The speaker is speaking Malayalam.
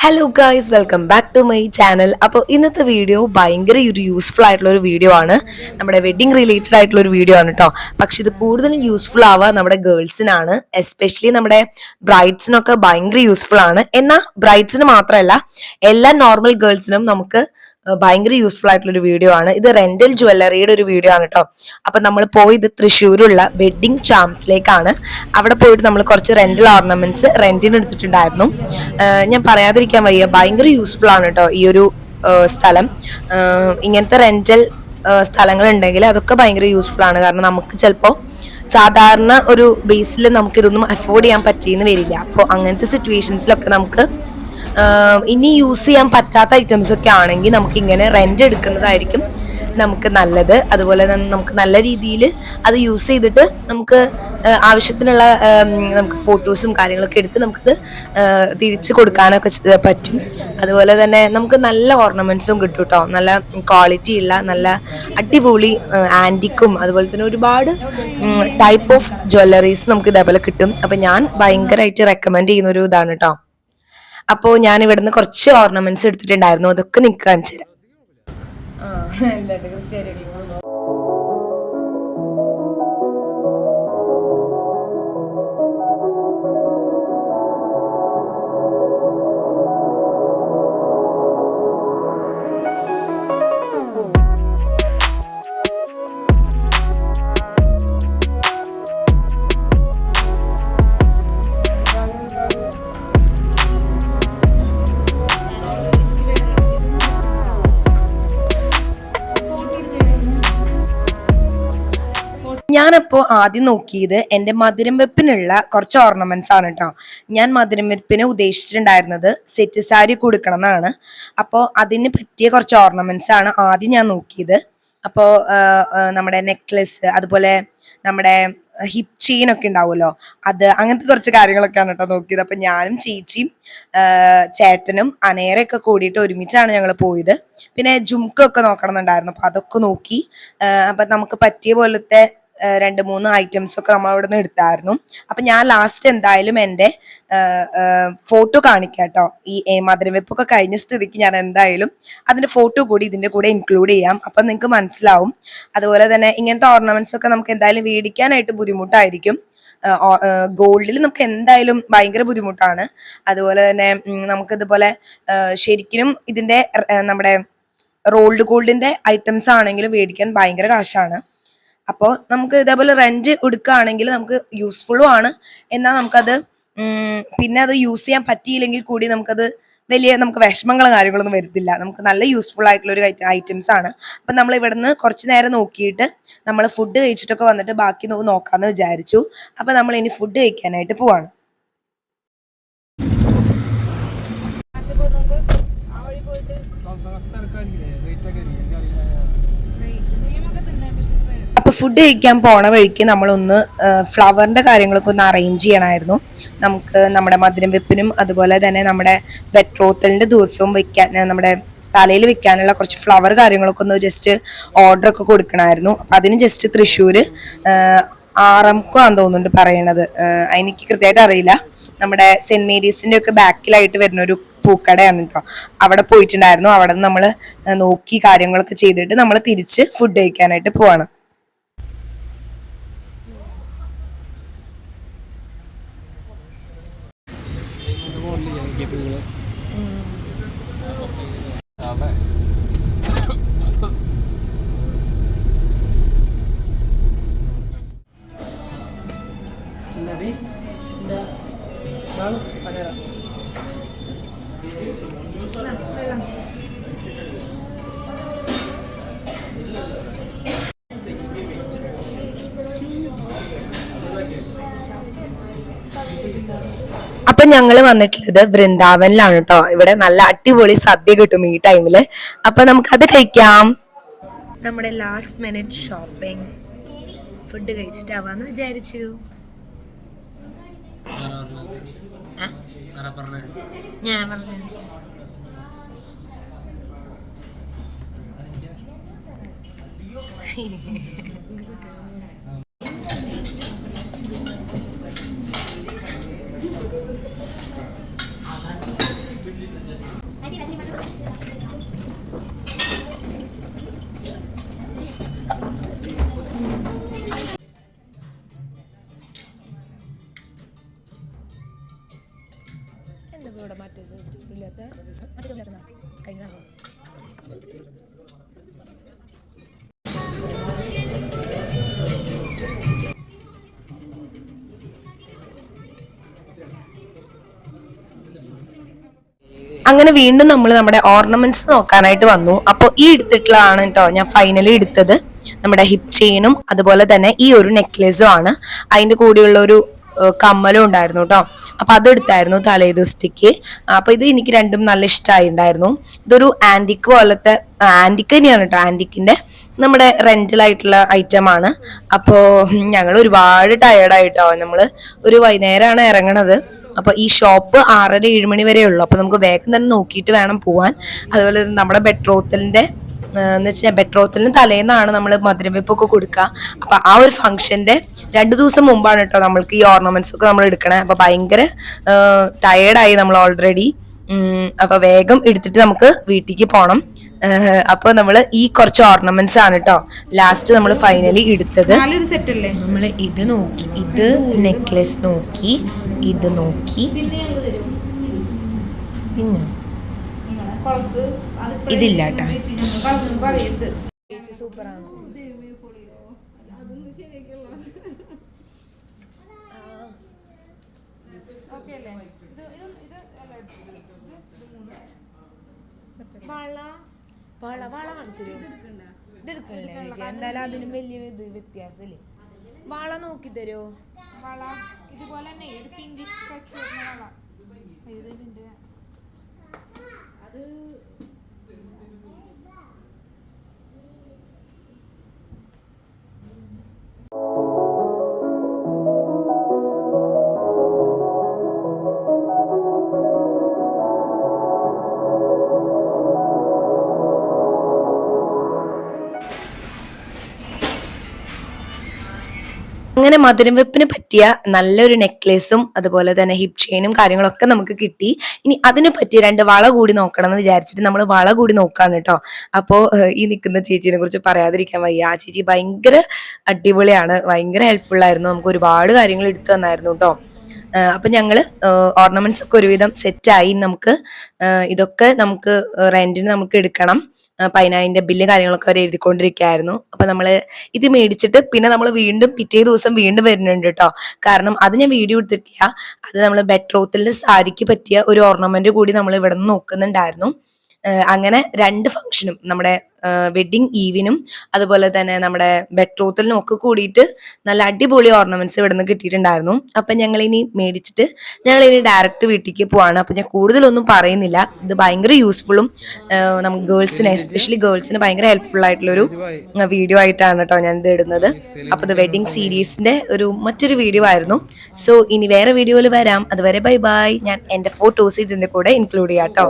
Hello guys, welcome back to my channel. അപ്പോൾ ഇന്നത്തെ വീഡിയോ ഭയങ്കര ഒരു യൂസ്ഫുൾ ആയിട്ടുള്ള ഒരു വീഡിയോ ആണ്. നമ്മുടെ വെഡിങ് റിലേറ്റഡ് ആയിട്ടുള്ള ഒരു വീഡിയോ ആണ് കേട്ടോ. പക്ഷെ ഇത് കൂടുതലും യൂസ്ഫുൾ ആവുക നമ്മുടെ ഗേൾസിനാണ്, എസ്പെഷ്യലി നമ്മുടെ ബ്രൈഡ്സിനൊക്കെ ഭയങ്കര യൂസ്ഫുൾ ആണ്. എന്നാൽ ബ്രൈഡ്സിന് മാത്രമല്ല, എല്ലാ നോർമൽ ഗേൾസിനും നമുക്ക് ഭയങ്കര യൂസ്ഫുൾ ആയിട്ടുള്ള ഒരു വീഡിയോ ആണ് ഇത്. റെന്റൽ ജ്വല്ലറിയുടെ ഒരു വീഡിയോ ആണ് കേട്ടോ. അപ്പൊ നമ്മൾ പോയത് തൃശ്ശൂരുള്ള വെഡിങ് ചാംസിലേക്കാണ്. അവിടെ പോയിട്ട് നമ്മൾ കുറച്ച് റെന്റൽ ഓർണമെന്റ്സ് റെന്റിന് എടുത്തിട്ടുണ്ടായിരുന്നു. ഞാൻ പറയാതിരിക്കാൻ വയ്യ, ഭയങ്കര യൂസ്ഫുൾ ആണ് കേട്ടോ ഈ ഒരു സ്ഥലം. ഇങ്ങനത്തെ റെന്റൽ സ്ഥലങ്ങൾ ഉണ്ടെങ്കിൽ അതൊക്കെ ഭയങ്കര യൂസ്ഫുൾ ആണ്. കാരണം നമുക്ക് ചിലപ്പോൾ സാധാരണ ഒരു ബേസിൽ നമുക്ക് ഇതൊന്നും അഫോർഡ് ചെയ്യാൻ പറ്റിയെന്ന് വരില്ല. അപ്പോൾ അങ്ങനത്തെ സിറ്റുവേഷൻസിലൊക്കെ നമുക്ക് ഇനി യൂസ് ചെയ്യാൻ പറ്റാത്ത ഐറ്റംസ് ഒക്കെ ആണെങ്കിൽ നമുക്ക് ഇങ്ങനെ റെന്റ് എടുക്കുന്നതായിരിക്കും നമുക്ക് നല്ലത്. അതുപോലെ തന്നെ നമുക്ക് നല്ല രീതിയിൽ അത് യൂസ് ചെയ്തിട്ട് നമുക്ക് ആവശ്യത്തിനുള്ള നമുക്ക് ഫോട്ടോസും കാര്യങ്ങളൊക്കെ എടുത്ത് നമുക്കത് തിരിച്ചു കൊടുക്കാനൊക്കെ പറ്റും. അതുപോലെ തന്നെ നമുക്ക് നല്ല ഓർണമെന്റ്സും കിട്ടും കേട്ടോ. നല്ല ക്വാളിറ്റി ഉള്ള നല്ല അടിപൊളി ആൻറ്റിക്കും അതുപോലെ തന്നെ ഒരുപാട് ടൈപ്പ് ഓഫ് ജ്വല്ലറീസ് നമുക്ക് ഇതേപോലെ കിട്ടും. അപ്പം ഞാൻ ഭയങ്കരമായിട്ട് റെക്കമെൻഡ് ചെയ്യുന്ന ഒരു ഇതാണ് കേട്ടോ. അപ്പോൾ ഞാൻ ഇവിടുന്ന് കുറച്ച് ഓർണമെന്റ്സ് എടുത്തിട്ടുണ്ടായിരുന്നു, അതൊക്കെ നിങ്ങൾക്ക് കാണിച്ചു തരാം. ഞാനപ്പോൾ ആദ്യം നോക്കിയത് എൻ്റെ മധുരം വെപ്പിനുള്ള കുറച്ച് ഓർണമെന്റ്സ് ആണ് കേട്ടോ. ഞാൻ മധുരം വെപ്പിന് ഉദ്ദേശിച്ചിട്ടുണ്ടായിരുന്നത് സെറ്റ് സാരി കൊടുക്കണം എന്നാണ്. അപ്പോൾ അതിന് പറ്റിയ കുറച്ച് ഓർണമെന്റ്സ് ആണ് ആദ്യം ഞാൻ നോക്കിയത്. അപ്പോൾ നമ്മുടെ നെക്ലസ്, അതുപോലെ നമ്മുടെ ഹിപ്പ് ചെയിൻ ഒക്കെ ഉണ്ടാവുമല്ലോ, അത് അങ്ങനത്തെ കുറച്ച് കാര്യങ്ങളൊക്കെയാണ് കേട്ടോ നോക്കിയത്. അപ്പം ഞാനും ചേച്ചിയും ചേട്ടനും അനേറയൊക്കെ കൂടിയിട്ട് ഒരുമിച്ചാണ് ഞങ്ങൾ പോയത്. പിന്നെ ജുംക്കൊക്കെ നോക്കണം എന്നുണ്ടായിരുന്നു, അപ്പം അതൊക്കെ നോക്കി. അപ്പം നമുക്ക് പറ്റിയ പോലത്തെ 2-3 ഐറ്റംസ് ഒക്കെ നമ്മൾ അവിടെ നിന്ന് എടുത്തായിരുന്നു. അപ്പൊ ഞാൻ ലാസ്റ്റ് എന്തായാലും എൻ്റെ ഫോട്ടോ കാണിക്കാം കേട്ടോ. ഈ മധുരം വെപ്പൊക്കെ കഴിഞ്ഞ സ്ഥിതിക്ക് ഞാൻ എന്തായാലും അതിന്റെ ഫോട്ടോ കൂടി ഇതിന്റെ കൂടെ ഇൻക്ലൂഡ് ചെയ്യാം. അപ്പൊ നിങ്ങൾക്ക് മനസ്സിലാവും. അതുപോലെ തന്നെ ഇങ്ങനത്തെ ഓർണമെന്റ്സ് ഒക്കെ നമുക്ക് എന്തായാലും മേടിക്കാനായിട്ട് ബുദ്ധിമുട്ടായിരിക്കും. ഗോൾഡിൽ നമുക്ക് എന്തായാലും ഭയങ്കര ബുദ്ധിമുട്ടാണ്. അതുപോലെ തന്നെ നമുക്കിതുപോലെ ശരിക്കും ഇതിന്റെ നമ്മുടെ റോൾഡ് ഗോൾഡിന്റെ ഐറ്റംസ് ആണെങ്കിലും മേടിക്കാൻ ഭയങ്കര കാശാണ്. അപ്പോൾ നമുക്ക് ഇതേപോലെ റെന്റ് എടുക്കുകയാണെങ്കിൽ നമുക്ക് യൂസ്ഫുള്ളും ആണ്. എന്നാൽ നമുക്കത് പിന്നെ അത് യൂസ് ചെയ്യാൻ പറ്റിയില്ലെങ്കിൽ കൂടി നമുക്ക് വിഷമങ്ങളും കാര്യങ്ങളൊന്നും വരുത്തില്ല. നമുക്ക് നല്ല യൂസ്ഫുൾ ആയിട്ടുള്ള ഒരു ഐറ്റംസ് ആണ്. അപ്പം നമ്മൾ ഇവിടുന്ന് കുറച്ച് നേരം നോക്കിയിട്ട് നമ്മൾ ഫുഡ് കഴിച്ചിട്ടൊക്കെ വന്നിട്ട് ബാക്കി നോക്കാമെന്ന് വിചാരിച്ചു. അപ്പം നമ്മൾ ഇനി ഫുഡ് കഴിക്കാനായിട്ട് പോവാണ്. അപ്പൊ ഫുഡ് കഴിക്കാൻ പോണ വഴിക്ക് നമ്മളൊന്ന് ഫ്ലവറിന്റെ കാര്യങ്ങളൊക്കെ ഒന്ന് അറേഞ്ച് ചെയ്യണമായിരുന്നു. നമുക്ക് നമ്മുടെ മധുരം വെപ്പിനും അതുപോലെ തന്നെ നമ്മുടെ ബെട്രോത്തലിന്റെ ദിവസവും വെക്കാൻ, നമ്മുടെ തലയിൽ വെക്കാനുള്ള കുറച്ച് ഫ്ലവർ കാര്യങ്ങളൊക്കെ ഒന്ന് ജസ്റ്റ് ഓർഡർ ഒക്കെ കൊടുക്കണമായിരുന്നു. അപ്പൊ അതിന് ജസ്റ്റ് തൃശ്ശൂര് ആറംകോ ആണെന്ന് തോന്നുന്നുണ്ട് പറയണത്, എനിക്ക് കൃത്യമായിട്ട് അറിയില്ല. നമ്മുടെ സെന്റ് മേരീസിന്റെ ഒക്കെ ബാക്കിലായിട്ട് വരുന്ന ഒരു പൂക്കടയാണ് കേട്ടോ. അവിടെ പോയിട്ടുണ്ടായിരുന്നു. അവിടെ നിന്ന് നമ്മൾ നോക്കി കാര്യങ്ങളൊക്കെ ചെയ്തിട്ട് നമ്മൾ തിരിച്ച് ഫുഡ് കഴിക്കാനായിട്ട് പോവാണ്. അപ്പൊ ഞങ്ങള് വന്നിട്ടുള്ളത് വൃന്ദാവനിലാണ് കേട്ടോ. ഇവിടെ നല്ല അടിപൊളി സദ്യ കിട്ടും ഈ ടൈമില്. അപ്പൊ നമുക്കത് കഴിക്കാം. നമ്മുടെ ലാസ്റ്റ് മിനിറ്റ് ഷോപ്പിംഗ് ഫുഡ് കഴിച്ചിട്ടാവാന്ന് വിചാരിച്ചു. ഞാൻ പറഞ്ഞു അങ്ങനെ വീണ്ടും നമ്മൾ നമ്മുടെ ഓർണമെന്റ്സ് നോക്കാനായിട്ട് വന്നു. അപ്പോൾ ഈ എടുത്തിട്ടുള്ളതാണ് കേട്ടോ ഞാൻ ഫൈനലി എടുത്തത്. നമ്മുടെ ഹിപ്പ് ചെയിനും അതുപോലെ തന്നെ ഈ ഒരു നെക്ലേസും ആണ്. അതിന്റെ കൂടെയുള്ള ഒരു കമ്മലും ഉണ്ടായിരുന്നു കേട്ടോ. അപ്പൊ അതെടുത്തായിരുന്നു തലേ ദിവസത്തേക്ക്. അപ്പൊ ഇത് എനിക്ക് രണ്ടും നല്ല ഇഷ്ടമായിണ്ടായിരുന്നു. ഇതൊരു ആന്റിക് പോലത്തെ, ആന്റിക് തന്നെയാണ് കേട്ടോ, ആന്റിക്കിന്റെ നമ്മുടെ റെന്റലായിട്ടുള്ള ഐറ്റം ആണ്. അപ്പോ ഞങ്ങൾ ഒരുപാട് ടയേർഡായിട്ടോ. നമ്മള് ഒരു വൈകുന്നേരമാണ് ഇറങ്ങണത്. അപ്പൊ ഈ ഷോപ്പ് 6:30-7 മണി വരെ ഉള്ളു. അപ്പൊ നമുക്ക് വേഗം തന്നെ നോക്കിയിട്ട് വേണം പോവാൻ. അതുപോലെ നമ്മുടെ ബെട്രോത്തലിന്റെ എന്ന് വെച്ചാൽ ബെട്രോത്തലിന് തലേന്നാണ് നമ്മൾ മധുരം വെപ്പൊക്കെ കൊടുക്കുക. അപ്പൊ ആ ഒരു ഫംഗ്ഷന്റെ 2 ദിവസം മുമ്പാണ് കേട്ടോ നമ്മൾക്ക് ഈ ഓർണമെന്റ്സ് ഒക്കെ നമ്മൾ എടുക്കണേ. അപ്പൊ ഭയങ്കര ടയേർഡായി നമ്മൾ ഓൾറെഡി. അപ്പൊ വേഗം എടുത്തിട്ട് നമുക്ക് വീട്ടിലേക്ക് പോണം. അപ്പൊ നമ്മള് ഈ കുറച്ച് ഓർണമെന്റ്സ് ആണ് കേട്ടോ ലാസ്റ്റ് നമ്മൾ ഫൈനലി എടുത്തത്. നമ്മള് ഇത് നോക്കി, ഇത് നെക്ലെസ് നോക്കി, ഇത് നോക്കി, പിന്നെ ഇതില്ല കേട്ടോ. സൂപ്പറാണ്. വള കാണിച്ചു ഇതെടുക്കണല്ലേ ചേച്ചി? എന്തായാലും അതിനും വലിയ ഇത് വ്യത്യാസമില്ലേ? വള നോക്കി തരോ? വള ഇതുപോലെ തന്നെ ഒരു പിങ്കിഷ് ടച്ച് വരുന്ന വള അത് അങ്ങനെ മധുരം വെപ്പിന് പറ്റിയ നല്ലൊരു നെക്ലേസും അതുപോലെ തന്നെ ഹിപ്പ് ചെയിനും കാര്യങ്ങളൊക്കെ നമുക്ക് കിട്ടി. ഇനി അതിന് പറ്റിയ 2 വള കൂടി നോക്കണം എന്ന് വിചാരിച്ചിട്ട് നമ്മൾ വള കൂടി നോക്കാണ് കേട്ടോ. അപ്പോ ഈ നിൽക്കുന്ന ചേച്ചീനെ കുറിച്ച് പറയാതിരിക്കാൻ വയ്യ. ആ ചേച്ചി ഭയങ്കര അടിപൊളിയാണ്, ഭയങ്കര ഹെൽപ്ഫുൾ ആയിരുന്നു. നമുക്ക് ഒരുപാട് കാര്യങ്ങൾ എടുത്തു തന്നായിരുന്നു കേട്ടോ. അപ്പൊ ഞങ്ങള് ഓർണമെന്റ്സ് ഒക്കെ ഒരുവിധം സെറ്റായി. നമുക്ക് ഇതൊക്കെ നമുക്ക് റെന്റിന് നമുക്ക് എടുക്കണം. പതിനായിരം ബില്ല് കാര്യങ്ങളൊക്കെ അവർ എഴുതിക്കൊണ്ടിരിക്കുകയായിരുന്നു. അപ്പൊ നമ്മള് ഇത് മേടിച്ചിട്ട് പിന്നെ നമ്മൾ വീണ്ടും പിറ്റേ ദിവസം വീണ്ടും വരുന്നുണ്ട് കേട്ടോ. കാരണം അത് ഞാൻ വീഡിയോ എടുത്തിട്ടില്ല. അത് നമ്മൾ ബെട്രോത്തലിന്റെ സാരിക്ക് പറ്റിയ ഒരു ഓർണമെന്റ് കൂടി നമ്മൾ ഇവിടെ നിന്ന് നോക്കുന്നുണ്ടായിരുന്നു. അങ്ങനെ 2 ഫംഗ്ഷനും, നമ്മുടെ വെഡിങ് ഈവിനും അതുപോലെ തന്നെ നമ്മുടെ ബെട്രോത്തലിനും ഒക്കെ കൂടിയിട്ട് നല്ല അടിപൊളി ഓർണമെന്റ്സ് ഇവിടെ നിന്ന് കിട്ടിയിട്ടുണ്ടായിരുന്നു. അപ്പൊ ഞങ്ങളിനി മേടിച്ചിട്ട് ഞങ്ങളിനി ഡയറക്റ്റ് വീട്ടിലേക്ക് പോവാണ്. അപ്പൊ ഞാൻ കൂടുതലൊന്നും പറയുന്നില്ല. ഇത് ഭയങ്കര യൂസ്ഫുള്ളും നമുക്ക് ഗേൾസിന്, എസ്പെഷ്യലി ഗേൾസിന് ഭയങ്കര ഹെൽപ്ഫുൾ ആയിട്ടുള്ളൊരു വീഡിയോ ആയിട്ടാണ് കേട്ടോ ഞാൻ ഇത് ഇടുന്നത്. അപ്പൊ ഇത് വെഡിങ് സീരീസിന്റെ മറ്റൊരു വീഡിയോ ആയിരുന്നു. സോ ഇനി വേറെ വീഡിയോയിൽ വരാം. അതുവരെ ബൈ ബൈ. ഞാൻ എന്റെ ഫോട്ടോസ് ഇതിന്റെ കൂടെ ഇൻക്ലൂഡ് ചെയ്യാം കേട്ടോ.